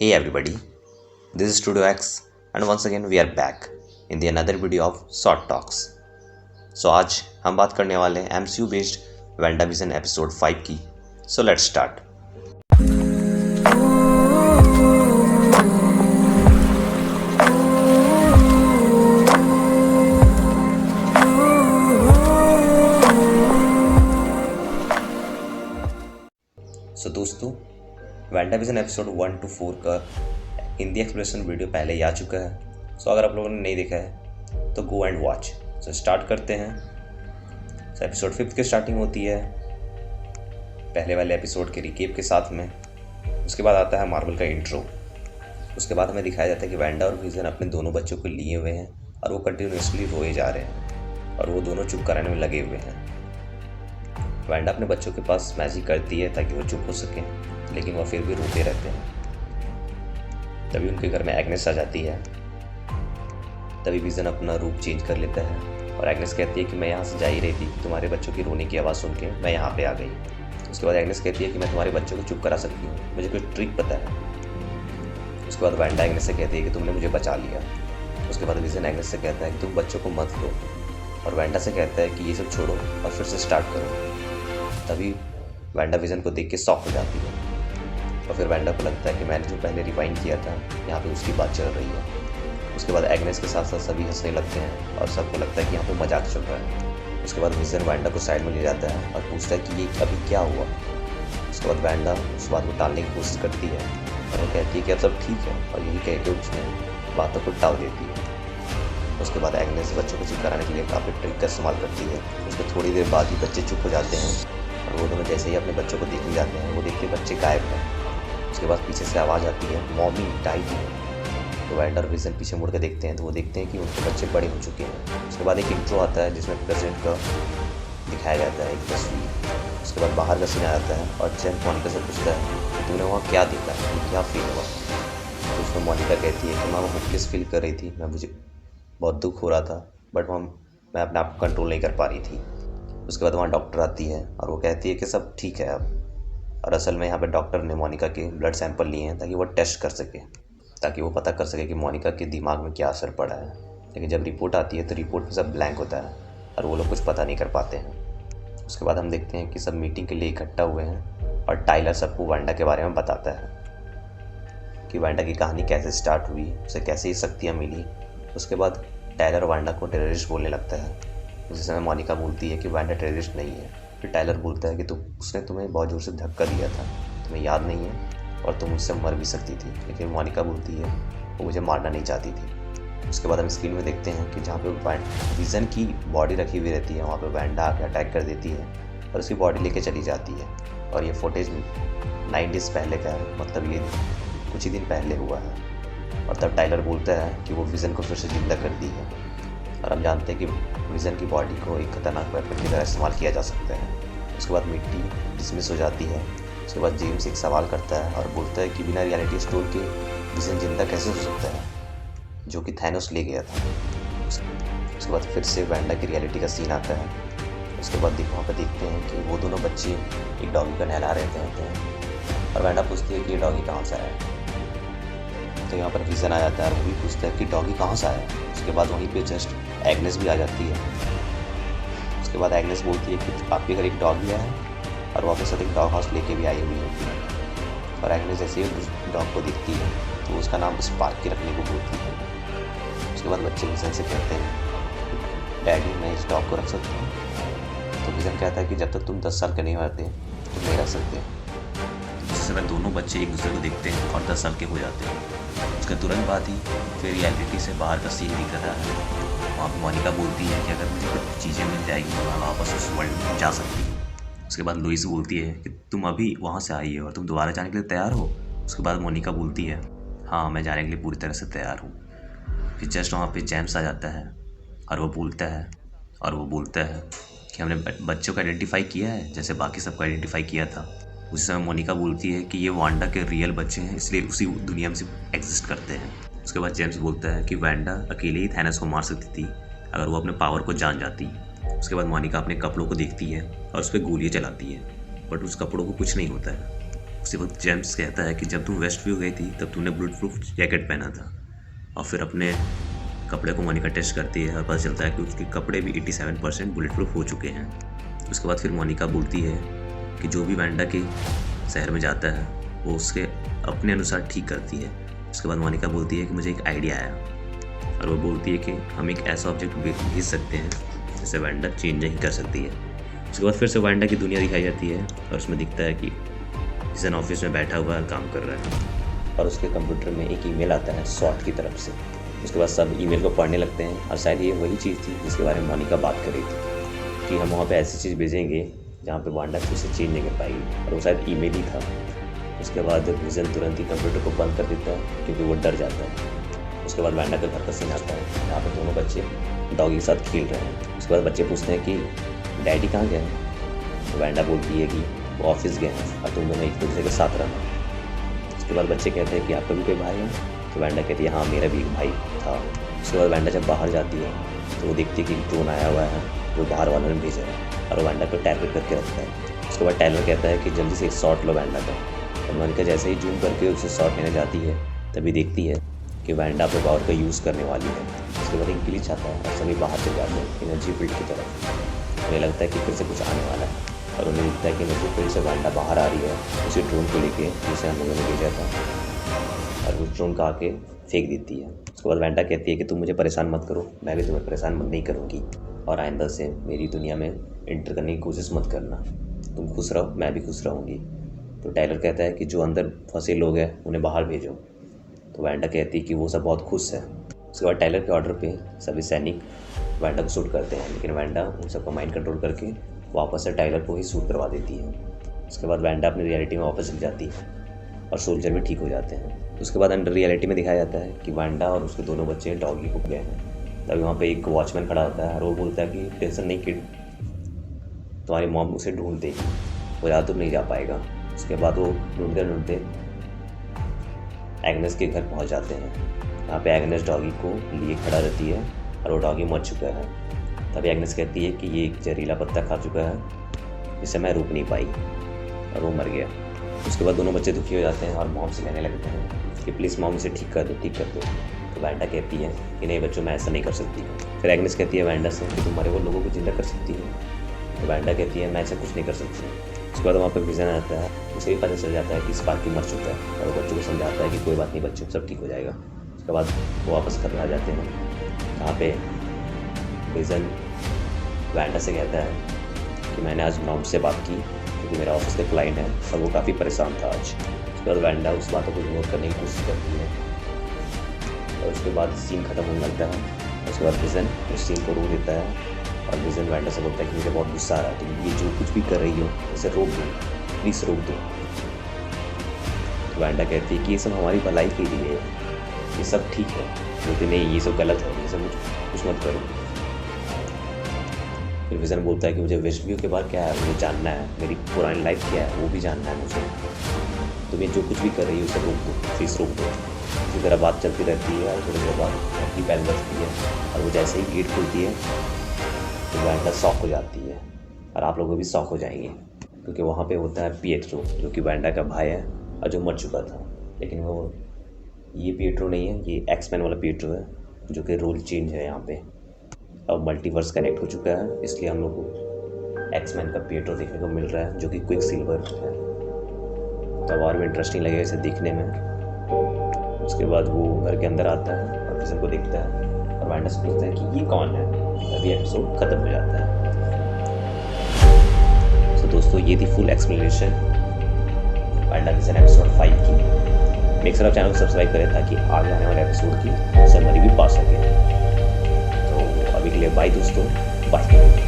Hey everybody, this is Studio X and once again we are back in the another video of Short Talks. So आज हम बात करने वाले हैं MCU based WandaVision episode 5 की. So let's start. So दोस्तों, WandaVision episode 1 to 4 का Hindi explanation video पहले ही आ चुका है. सो अगर आप लोगों ने नहीं देखा है तो go and watch. So start करते हैं. सो एपिसोड 5 की स्टार्टिंग होती है पहले वाले एपिसोड के रिकेप के साथ में. उसके बाद आता है मार्वल का इंट्रो. उसके बाद हमें दिखाया जाता है कि वैंडा और विजन अपने दोनों बच्चों को लिए हुए हैं और वो कंटिन्यूसली रोए जा रहे हैं और वो दोनों चुप कराने में लगे हुए हैं. वैंडा अपने बच्चों के पास मैजिक करती है ताकि वो चुप हो सकें, लेकिन वो फिर भी रोते रहते हैं. तभी उनके घर में एग्नेस आ जाती है. तभी विजन अपना रूप चेंज कर लेता है और एग्नेस कहती है कि मैं यहाँ से जा ही रही थी, तुम्हारे बच्चों की रोने की आवाज़ सुन के मैं यहाँ पे आ गई. उसके बाद एग्नेस कहती है कि मैं तुम्हारे बच्चों को चुप करा सकती हूँ, मुझे कुछ ट्रिक पता है. उसके बाद वैंडा एग्नेस से कहती है कि तुमने मुझे बचा लिया. उसके बाद विजन एग्नेस से कहता है कि तुम बच्चों को मत लो और वैंडा से कहता है कि ये सब छोड़ो और फिर से स्टार्ट करो. तभी वैंडा विजन को देख के शॉक हो जाती है और फिर वैंडा को लगता है कि मैंने जो पहले रिवाइंड किया था यहाँ पे उसकी बात चल रही है. उसके बाद एग्नेस के साथ साथ सभी हंसने लगते हैं और सबको लगता है कि यहाँ पे मजाक चल रहा है. उसके बाद विजन वैंडा को साइड में ले जाता है और पूछता है कि ये अभी क्या हुआ. उसके बाद वैंडा उस बात को टालने की कोशिश करती है और वो कहती है कि अब सब ठीक है और यही कह के उसने बातों को टाल देती है. उसके बाद एग्नेस बच्चों को चुप कराने के लिए काफ़ी ट्रिक का इस्तेमाल करती है. उसके थोड़ी देर बाद ही बच्चे चुप हो जाते हैं और वो दोनों जैसे ही अपने बच्चों को देखने जाते हैं वो देखते बच्चे गायब हैं. उसके बाद पीछे से आवाज़ आती है मॉमी डाइड. तो वैंडा और विजन पीछे मुड़ के देखते हैं तो वो देखते हैं कि उनके बच्चे बड़े हो चुके हैं. उसके बाद एक इंट्रो आता है जिसमें प्रेजेंट का दिखाया जाता है एक तस्वीर. उसके बाद बाहर का सीन आ जाता है और जेम्स मोनिका से पूछता है कि तुमने वहाँ क्या देखा, क्या फील हुआ. तो उसमें मोनिका कहती है कि मैं वहाँ होपलेस फील कर रही थी, मुझे बहुत दुख हो रहा था बट मैं अपने आप को कंट्रोल नहीं कर पा रही थी. उसके बाद वहाँ डॉक्टर आती है और वो कहती है कि सब ठीक है अब. और असल में यहाँ पे डॉक्टर ने मोनिका के ब्लड सैंपल लिए हैं ताकि वो टेस्ट कर सके, ताकि वो पता कर सके कि मोनिका के दिमाग में क्या असर पड़ा है. लेकिन जब रिपोर्ट आती है तो रिपोर्ट में सब ब्लैंक होता है और वो लोग कुछ पता नहीं कर पाते हैं. उसके बाद हम देखते हैं कि सब मीटिंग के लिए इकट्ठा हुए हैं और टाइलर सबको वैंडा के बारे में बताता है कि वैंडा की कहानी कैसे स्टार्ट हुई, उसे कैसे ये शक्तियाँ मिली. उसके बाद टाइलर वैंडा को टेररिस्ट बोलने लगता है. उसी समय मोनिका बोलती है कि वैंडा टेररिस्ट नहीं है. फिर टाइलर बोलता है कि उसने तुम्हें बहुत ज़ोर से धक्का दिया था, तुम्हें याद नहीं है और तुम उससे मर भी सकती थी. लेकिन मोनिका बोलती है वो मुझे मारना नहीं चाहती थी. उसके बाद हम स्क्रीन में देखते हैं कि जहाँ पे विजन की बॉडी रखी हुई रहती है वहाँ पे वैंडा आके अटैक कर देती है और उसकी बॉडी लेके चली जाती है. और ये फुटेज 9 डेज़ पहले का है, मतलब ये कुछ ही दिन पहले हुआ है. और तब टाइलर बोलता है कि वो विजन को फिर से जिंदा कर दी है. और हम जानते हैं कि विजन की बॉडी को एक खतरनाक वेपन की तरह इस्तेमाल किया जा सकता है. उसके बाद मिट्टी डिसमिस हो जाती है. उसके बाद जेम्स एक सवाल करता है और बोलता है कि बिना रियलिटी स्टोर के विजन जिंदा कैसे हो सकता है, जो कि थैनोस ले गया था. उसके बाद फिर से वैंडा की रियलिटी का सीन आता है. उसके बाद वहाँ पर देखते हैं कि वो दोनों बच्चे एक डॉगी का नहला रहे हैं और वैंडा पूछती है कि ये डॉगी कहाँ से आया. तो यहाँ पर विजन आ जाता है और वो भी पूछता है कि डॉगी कहाँ से आया. उसके बाद वहीं पे जस्ट एग्नेस भी आ जाती है. उसके बाद एग्नेस बोलती है कि आपके घर एक डॉगी आया है और वो अपने साथ एक डॉग हाउस लेके भी आई हुई होती है. और एग्नेस जैसे ही उस डॉग को दिखती है तो उसका नाम स्पार्क के रखने को बोलती है. उसके बाद बच्चे विजन से कहते हैं डैडी मैं इस डॉग को रख सकता हूँ. तो विजन कहता है कि जब तक तुम 10 साल के नहीं होते तुम नहीं रख सकते. उस समय दोनों बच्चे एक दूसरे को देखते हैं और 10 साल के हो जाते हैं. उसके तुरंत बाद ही फिर रियलिटी से बाहर का सीन दिख रहा है. वहाँ पर मोनिका बोलती है कि अगर मुझे कुछ चीज़ें मिल जाएगी तो मैं वापस उस वर्ल्ड में जा सकती हूँ. उसके बाद लुइस बोलती है कि तुम अभी वहाँ से आई हो और तुम दोबारा जाने के लिए तैयार हो. उसके बाद मोनिका बोलती है हाँ मैं जाने के लिए पूरी तरह से तैयार हूँ. फिर जस्ट वहाँ पर जेम्स आ जाता है और वो बोलता है कि हमने बच्चों को आइडेंटिफाई किया है जैसे बाकी सबको आइडेंटिफाई किया था. उसी समय मोनिका बोलती है कि ये वांडा के रियल बच्चे हैं, इसलिए उसी दुनिया में सिर्फ एग्जिस्ट करते हैं. उसके बाद जेम्स बोलता है कि वैंडा अकेले ही थैनोस को मार सकती थी अगर वो अपने पावर को जान जाती. उसके बाद मोनिका अपने कपड़ों को देखती है और उस पर गोलियाँ चलाती है बट उस कपड़ों को कुछ नहीं होता है. उसी वक्त जेम्स कहता है कि जब तुम वेस्ट व्यू गई थी तब तुमने बुलेट प्रूफ जैकेट पहना था। और फिर अपने कपड़े को मोनिका टेस्ट करती है और पता चलता है कि उसके कपड़े भी 87% बुलेट प्रूफ हो चुके हैं। उसके बाद फिर मोनिका बोलती है कि जो भी वैंडा के शहर में जाता है वो उसके अपने अनुसार ठीक करती है। उसके बाद मोनिका बोलती है कि मुझे एक आइडिया आया, और वो बोलती है कि हम एक ऐसा ऑब्जेक्ट भेज सकते हैं जिसे वैंडा चेंज नहीं कर सकती है। उसके बाद फिर से वैंडा की दुनिया दिखाई जाती है और उसमें दिखता है कि विजन ऑफिस में बैठा हुआ काम कर रहा है और उसके कंप्यूटर में एक ईमेल आता है सॉर्ट की तरफ से। उसके बाद सब ईमेल को पढ़ने लगते हैं और शायद ये वही चीज़ थी जिसके बारे में मोनिका बात कर रही थी कि हम वहाँ पे ऐसी चीज़ भेजेंगे जहाँ पे वांडा उसे चेंज नहीं कर पाएगी, और वो शायद ईमेल ही था। उसके बाद विजन तुरंत ही कंप्यूटर को बंद कर देता है क्योंकि वो डर जाता है। उसके बाद वांडा के घर का सीन आता है जहाँ पे दोनों बच्चे डॉगी के साथ खेल रहे हैं। उसके बाद बच्चे पूछते हैं कि डैडी कहाँ गए हैं, तो वांडा बोलती है कि वो ऑफिस गए हैं और तुम दोनों एक दूसरे के साथ रहना। उसके बाद बच्चे कहते हैं कि आपका भी कोई भाई है, तो वांडा कहती है हाँ मेरा भी एक भाई था। उसके बाद वांडा जब बाहर जाती है तो वो देखती है कि ड्रोन आया हुआ है, वो बाहर वालों ने भेजा है, और वो वांडा को टारगेट करके रखता है। उसके बाद टाइलर कहता है कि जल्दी से एक शॉट लो वांडा का, और मोनिका जैसे ही जूम करके उसे शॉट लेने जाती है तभी देखती है कि वांडा अपने पावर का यूज़ करने वाली है। उसके बाद एक ग्लिच आता है और सभी बाहर चले जाते हैं एनर्जी फील्ड की तरफ। उन्हें लगता है कि फिर से कुछ आने वाला है, और उन्हें दिखता है कि एनर्जी फील्ड से वांडा बाहर आ रही है उसी ड्रोन को लेके जिसे हम लोगों ने भेजा था, और उस ड्रोन का आके फेंक देती है। उसके बाद वांडा कहती है कि तुम मुझे परेशान मत करो, मैं भी तुम्हें परेशान नहीं करूँगी, और आइंदा से मेरी दुनिया में इंटर करने की कोशिश मत करना, तुम खुश रहो मैं भी खुश रहूँगी। तो टाइलर कहता है कि जो अंदर फंसे लोग हैं उन्हें बाहर भेजो, तो वांडा कहती है कि वो सब बहुत खुश है। उसके बाद टाइलर के ऑर्डर पे सभी सैनिक वांडा को शूट करते हैं, लेकिन वांडा उन सबको माइंड कंट्रोल करके वापस से टाइलर को ही शूट करवा देती है। उसके बाद वांडा अपनी रियलिटी में वापस चली जाती है और सोल्जर भी ठीक हो जाते हैं। उसके बाद अंडर रियलिटी में दिखाया जाता है कि वांडा और उसके दोनों बच्चे डॉगी को गए हैं। तभी वहाँ पे एक वॉचमैन खड़ा होता है और वो बोलता है कि टेंशन नहीं किड, तुम्हारी मॉम उसे ढूंढ देगी, वो ज़्यादा दूर नहीं जा पाएगा। उसके बाद वो ढूंढते ढूंढते एग्नेस के घर पहुँच जाते हैं। यहाँ पे एग्नेस डॉगी को लिए खड़ा रहती है और वो डॉगी मर चुका है। तभी एग्नेस कहती है कि ये एक जहरीला पत्ता खा चुका है जिसे मैं रोक नहीं पाई, और वो मर गया। उसके बाद दोनों बच्चे दुखी हो जाते हैं और मॉम से कहने लगते हैं कि प्लीज़ मॉम इसे ठीक कर दो ठीक कर दो। तो वांडा कहती है कि नहीं बच्चों मैं ऐसा नहीं कर सकती। फिर एग्नेस कहती है वांडा से कि तुम मरे हुए लोगों को जिंदा कर सकती हो, तो वांडा कहती है मैं ऐसा कुछ नहीं कर सकती। उसके बाद वहाँ पर विजन आता है, उसे भी पता चल जाता है कि स्पार्की मर चुका है, और वो बच्चों को समझाता है कि कोई बात नहीं बच्चों सब ठीक हो जाएगा। उसके बाद वो वापस घर में आ जाते हैं, जहाँ पे विजन वांडा से कहता है कि मैंने आज मॉम से बात की क्योंकि मेरा ऑफिस का क्लाइंट है और वो काफ़ी परेशान था आज। उसके बाद वांडा उस बातों को इग्नोर करने की कोशिश करती है, और उसके बाद सीन ख़त्म होने लगता है। उसके बाद विजन उस सीन को रोक देता है और विजन वांडा से बोलता है कि मुझे बहुत गुस्सा आ रहा है, तुम ये जो कुछ भी कर रही हो इसे रोक दो, प्लीज़ रोक दो। तो वांडा कहती है कि ये सब हमारी भलाई के लिए है, ये सब ठीक है, लेकिन नहीं ये सब गलत है, ये सब कुछ मत करो। फिर विजन बोलता है कि मुझे वेस्ट व्यू के बाद क्या है मुझे जानना है, मेरी पुरानी लाइफ क्या है वो भी जानना है मुझे, तुम ये जो कुछ भी कर रही हो उसे रोक दो, प्लीज़ रोक दो। इसी तरह बात चलती रहती है और थोड़ी देर बाद घंटी बैल बजती है, और वो जैसे ही गेट खुलती है तो वांडा शॉक हो जाती है, और आप लोग भी शॉक हो जाएंगे क्योंकि वहाँ पे होता है पिएट्रो जो कि वांडा का भाई है और जो मर चुका था। लेकिन वो ये पिएट्रो नहीं है, ये एक्समैन वाला पिएट्रो है जो कि रोल चेंज है यहाँ पे। अब मल्टीवर्स कनेक्ट हो चुका है, इसलिए हम लोग को एक्समैन का पिएट्रो देखने को मिल रहा है जो कि क्विक सिल्वर है। तो और भी इंटरेस्टिंग लगेगा इसे देखने में। उसके बाद वो घर के अंदर आता है और विजन को देखता है और वांडा से पूछता है कि ये कौन है। अभी एपिसोड खत्म हो जाता है। तो दोस्तों ये थी full explanation Wanda vision episode 5 की। मेक श्योर आप चैनल को सब्सक्राइब करें ताकि आगे आने वाले एपिसोड की समरी भी पा सकें। तो अभी के लिए बाय दोस्तों, बाय।